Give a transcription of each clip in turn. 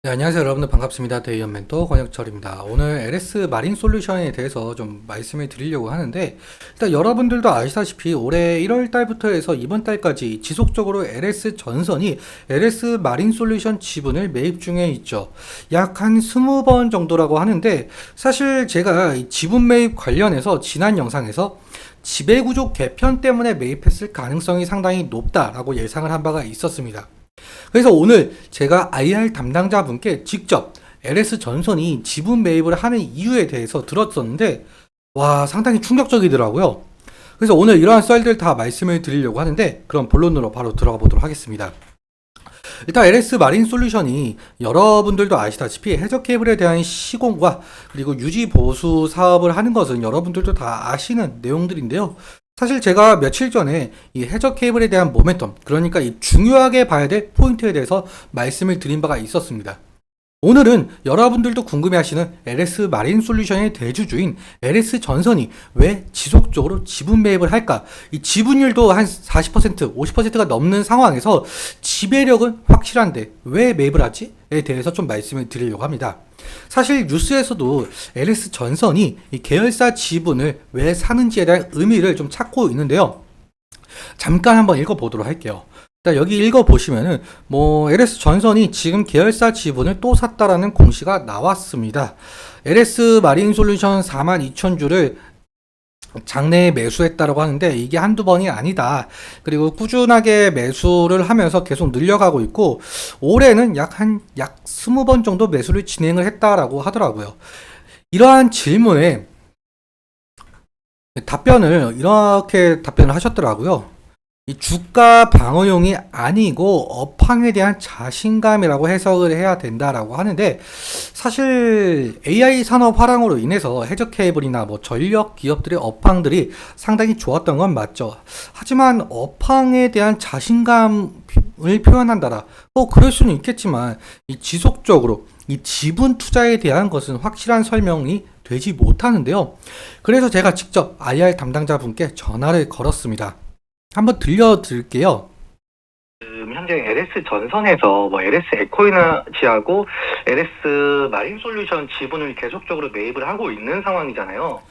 네, 안녕하세요. 여러분들 반갑습니다. 데이언 멘토 권혁철입니다. 오늘 LS 마린 솔루션에 대해서 좀 말씀을 드리려고 하는데, 일단 여러분들도 아시다시피 올해 1월 달부터 해서 이번 달까지 지속적으로 LS 전선이 LS 마린 솔루션 지분을 매입 중에 있죠. 약 한 20번 정도라고 하는데, 사실 제가 이 지분 매입 관련해서 지난 영상에서 지배구조 개편 때문에 매입했을 가능성이 상당히 높다라고 예상을 한 바가 있었습니다. 그래서 오늘 제가 IR 담당자분께 직접 LS 전선이 지분 매입을 하는 이유에 대해서 들었었는데, 와, 상당히 충격적이더라고요. 그래서 오늘 이러한 썰들 다 말씀을 드리려고 하는데, 그럼 본론으로 바로 들어가 보도록 하겠습니다. 일단 LS 마린 솔루션이 여러분들도 아시다시피 해저 케이블에 대한 시공과 그리고 유지 보수 사업을 하는 것은 여러분들도 다 아시는 내용들인데요. 사실 제가 며칠 전에 이 해저 케이블에 대한 모멘텀, 그러니까 이 중요하게 봐야 될 포인트에 대해서 말씀을 드린 바가 있었습니다. 오늘은 여러분들도 궁금해하시는 LS 마린 솔루션의 대주주인 LS 전선이 왜 지속적으로 지분 매입을 할까? 이 지분율도 한 40%, 50%가 넘는 상황에서 지배력은 확실한데 왜 매입을 하지?에 대해서 좀 말씀을 드리려고 합니다. 사실 뉴스에서도 LS 전선이 이 계열사 지분을 왜 사는지에 대한 의미를 좀 찾고 있는데요. 잠깐 한번 읽어보도록 할게요. 여기 읽어보시면은 LS 전선이 지금 계열사 지분을 또 샀다라는 공시가 나왔습니다. LS 마린 솔루션 42,000주를 장내에 매수했다라고 하는데 이게 한두 번이 아니다. 그리고 꾸준하게 매수를 하면서 계속 늘려가고 있고 올해는 약 20번 정도 매수를 진행을 했다라고 하더라고요. 이러한 질문에 이렇게 답변을 하셨더라고요. 이 주가 방어용이 아니고 업황에 대한 자신감이라고 해석을 해야 된다라고 하는데, 사실 AI 산업 활황으로 인해서 해저 케이블이나 전력 기업들의 업황들이 상당히 좋았던 건 맞죠. 하지만 업황에 대한 자신감을 표현한다라, 그럴 수는 있겠지만 이 지속적으로 이 지분 투자에 대한 것은 확실한 설명이 되지 못하는데요. 그래서 제가 직접 IR 담당자분께 전화를 걸었습니다. 한번 들려드릴게요. 지금 현재 LS 전선에서 LS 에코에너지하고 LS 마린 솔루션 지분을 계속적으로 매입을 하고 있는 상황이잖아요.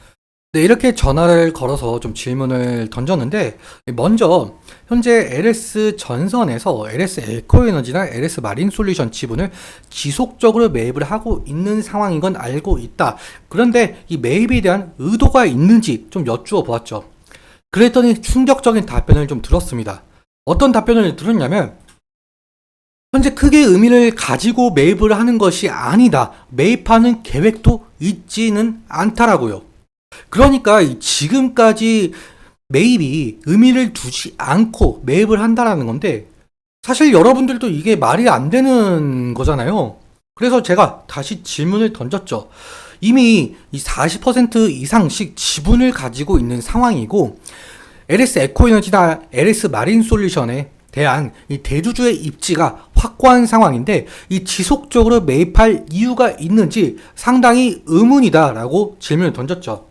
네, 이렇게 전화를 걸어서 좀 질문을 던졌는데, 먼저 현재 LS 전선에서 LS 에코에너지나 LS 마린 솔루션 지분을 지속적으로 매입을 하고 있는 상황인 건 알고 있다. 그런데 이 매입에 대한 의도가 있는지 좀 여쭈어 보았죠. 그랬더니 충격적인 답변을 좀 들었습니다. 어떤 답변을 들었냐면, 현재 크게 의미를 가지고 매입을 하는 것이 아니다. 매입하는 계획도 있지는 않다라고요. 그러니까 지금까지 매입이 의미를 두지 않고 매입을 한다라는 건데, 사실 여러분들도 이게 말이 안 되는 거잖아요. 그래서 제가 다시 질문을 던졌죠. 이미 이 40% 이상씩 지분을 가지고 있는 상황이고, LS 에코에너지나 LS 마린 솔루션에 대한 이 대주주의 입지가 확고한 상황인데, 이 지속적으로 매입할 이유가 있는지 상당히 의문이다라고 질문을 던졌죠.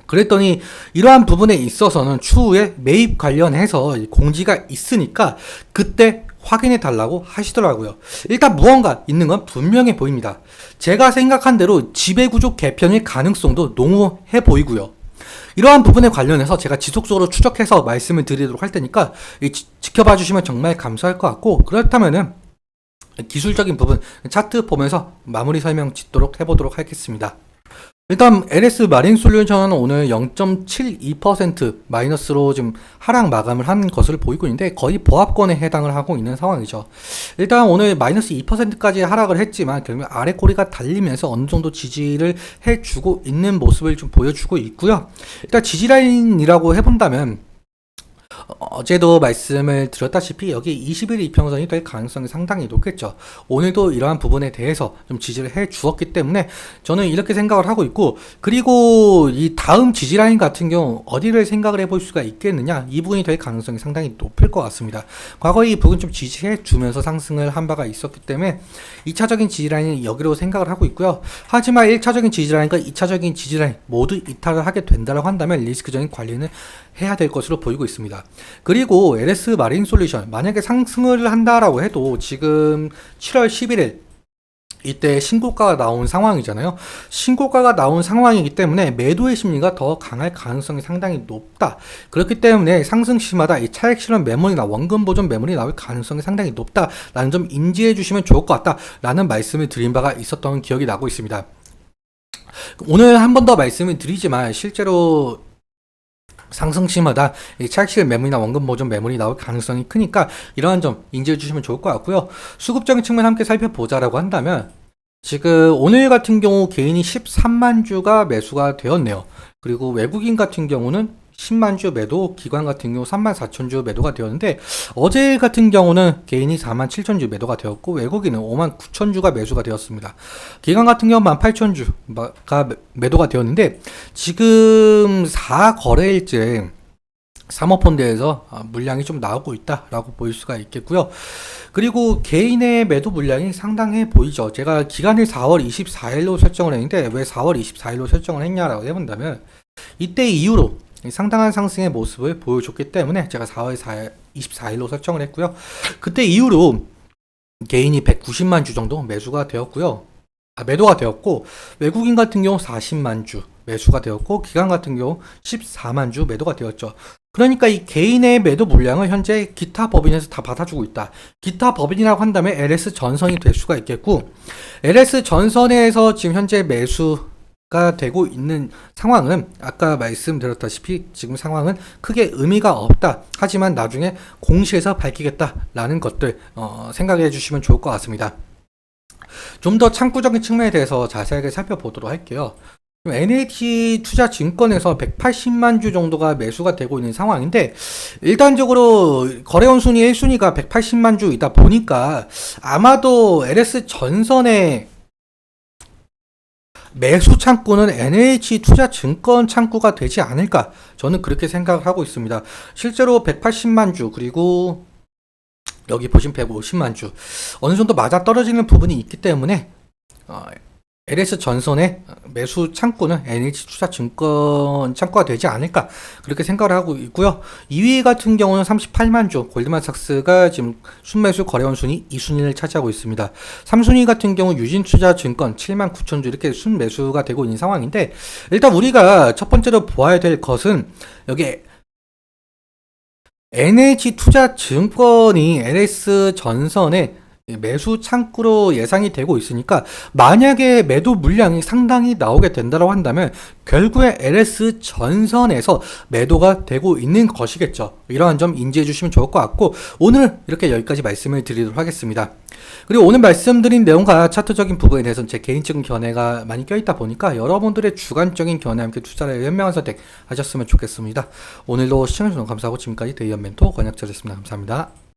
그랬더니 이러한 부분에 있어서는 추후에 매입 관련해서 공지가 있으니까 그때 확인해 달라고 하시더라고요. 일단 무언가 있는 건 분명해 보입니다. 제가 생각한 대로 지배구조 개편의 가능성도 농후해 보이고요. 이러한 부분에 관련해서 제가 지속적으로 추적해서 말씀을 드리도록 할 테니까 지켜봐 주시면 정말 감사할 것 같고, 그렇다면은 기술적인 부분 차트 보면서 마무리 설명 짓도록 해보도록 하겠습니다. 일단 LS 마린 솔루션은 오늘 0.72% 마이너스로 지금 하락 마감을 한 것을 보이고 있는데 거의 보합권에 해당을 하고 있는 상황이죠. 일단 오늘 마이너스 2%까지 하락을 했지만 결국 아래 꼬리가 달리면서 어느 정도 지지를 해주고 있는 모습을 좀 보여주고 있고요. 일단 지지라인이라고 해본다면 어제도 말씀을 드렸다시피 여기 21일 이평선이 될 가능성이 상당히 높겠죠. 오늘도 이러한 부분에 대해서 좀 지지를 해 주었기 때문에 저는 이렇게 생각을 하고 있고, 그리고 이 다음 지지라인 같은 경우 어디를 생각을 해볼 수가 있겠느냐, 이 부분이 될 가능성이 상당히 높을 것 같습니다. 과거에 이 부분 좀 지지해 주면서 상승을 한 바가 있었기 때문에 2차적인 지지라인은 여기로 생각을 하고 있고요. 하지만 1차적인 지지라인과 2차적인 지지라인 모두 이탈을 하게 된다고 한다면 리스크적인 관리는 해야 될 것으로 보이고 있습니다. 그리고 LS 마린 솔루션 만약에 상승을 한다라고 해도 지금 7월 11일 이때 신고가가 나온 상황이잖아요. 신고가가 나온 상황이기 때문에 매도의 심리가 더 강할 가능성이 상당히 높다. 그렇기 때문에 상승 시마다 이 차익 실현 매물이나 원금 보존 매물이 나올 가능성이 상당히 높다라는 점 인지해 주시면 좋을 것 같다라는 말씀을 드린 바가 있었던 기억이 나고 있습니다. 오늘 한 번 더 말씀을 드리지만 실제로 상승시마다 차익실현 매물이나 원금 보존 매물이 나올 가능성이 크니까 이러한 점 인지해 주시면 좋을 것 같고요. 수급적인 측면 함께 살펴보자라고 한다면 지금 오늘 같은 경우 개인이 13만 주가 매수가 되었네요. 그리고 외국인 같은 경우는 10만 주 매도, 기관 같은 경우 3만 4천 주 매도가 되었는데 어제 같은 경우는 개인이 4만 7천 주 매도가 되었고 외국인은 5만 9천 주가 매수가 되었습니다. 기관 같은 경우 1만 8천 주가 매도가 되었는데 지금 4거래일째 사모펀드에서 물량이 좀 나오고 있다라고 보일 수가 있겠고요. 그리고 개인의 매도 물량이 상당해 보이죠. 제가 기간을 4월 24일로 설정을 했는데 왜 4월 24일로 설정을 했냐라고 해본다면 이때 이후로 상당한 상승의 모습을 보여줬기 때문에 제가 4월 24일로 설정을 했고요. 그때 이후로 개인이 190만 주 정도 매수가 되었고요. 매도가 되었고 외국인 같은 경우 40만 주 매수가 되었고 기관 같은 경우 14만 주 매도가 되었죠. 그러니까 이 개인의 매도 물량을 현재 기타 법인에서 다 받아주고 있다. 기타 법인이라고 한다면 LS 전선이 될 수가 있겠고 LS 전선에서 지금 현재 매수가 되고 있는 상황은 아까 말씀드렸다시피 지금 상황은 크게 의미가 없다. 하지만 나중에 공시에서 밝히겠다라는 것들 생각해 주시면 좋을 것 같습니다. 좀 더 창구적인 측면에 대해서 자세하게 살펴보도록 할게요. NH 투자증권에서 180만 주 정도가 매수가 되고 있는 상황인데 일단적으로 거래원 순위 1순위가 180만 주이다 보니까 아마도 LS 전선의 매수 창구는 NH 투자증권 창구가 되지 않을까 저는 그렇게 생각을 하고 있습니다. 실제로 180만 주 그리고 여기 보시면 150만 주 어느 정도 맞아 떨어지는 부분이 있기 때문에 LS 전선의 매수 창구는 NH 투자증권 창구가 되지 않을까 그렇게 생각을 하고 있고요. 2위 같은 경우는 38만 주 골드만삭스가 지금 순매수 거래원 순위 2순위를 차지하고 있습니다. 3순위 같은 경우 유진투자증권 7만 9천 주 이렇게 순매수가 되고 있는 상황인데 일단 우리가 첫 번째로 보아야 될 것은 여기 NH 투자증권이 LS 전선의 매수 창구로 예상이 되고 있으니까 만약에 매도 물량이 상당히 나오게 된다고 한다면 결국에 LS 전선에서 매도가 되고 있는 것이겠죠. 이러한 점 인지해 주시면 좋을 것 같고 오늘 이렇게 여기까지 말씀을 드리도록 하겠습니다. 그리고 오늘 말씀드린 내용과 차트적인 부분에 대해서는 제 개인적인 견해가 많이 껴있다 보니까 여러분들의 주관적인 견해와 함께 투자를 현명한 선택 하셨으면 좋겠습니다. 오늘도 시청해주셔서 감사하고 지금까지 대의원 멘토 권혁철이었습니다. 감사합니다.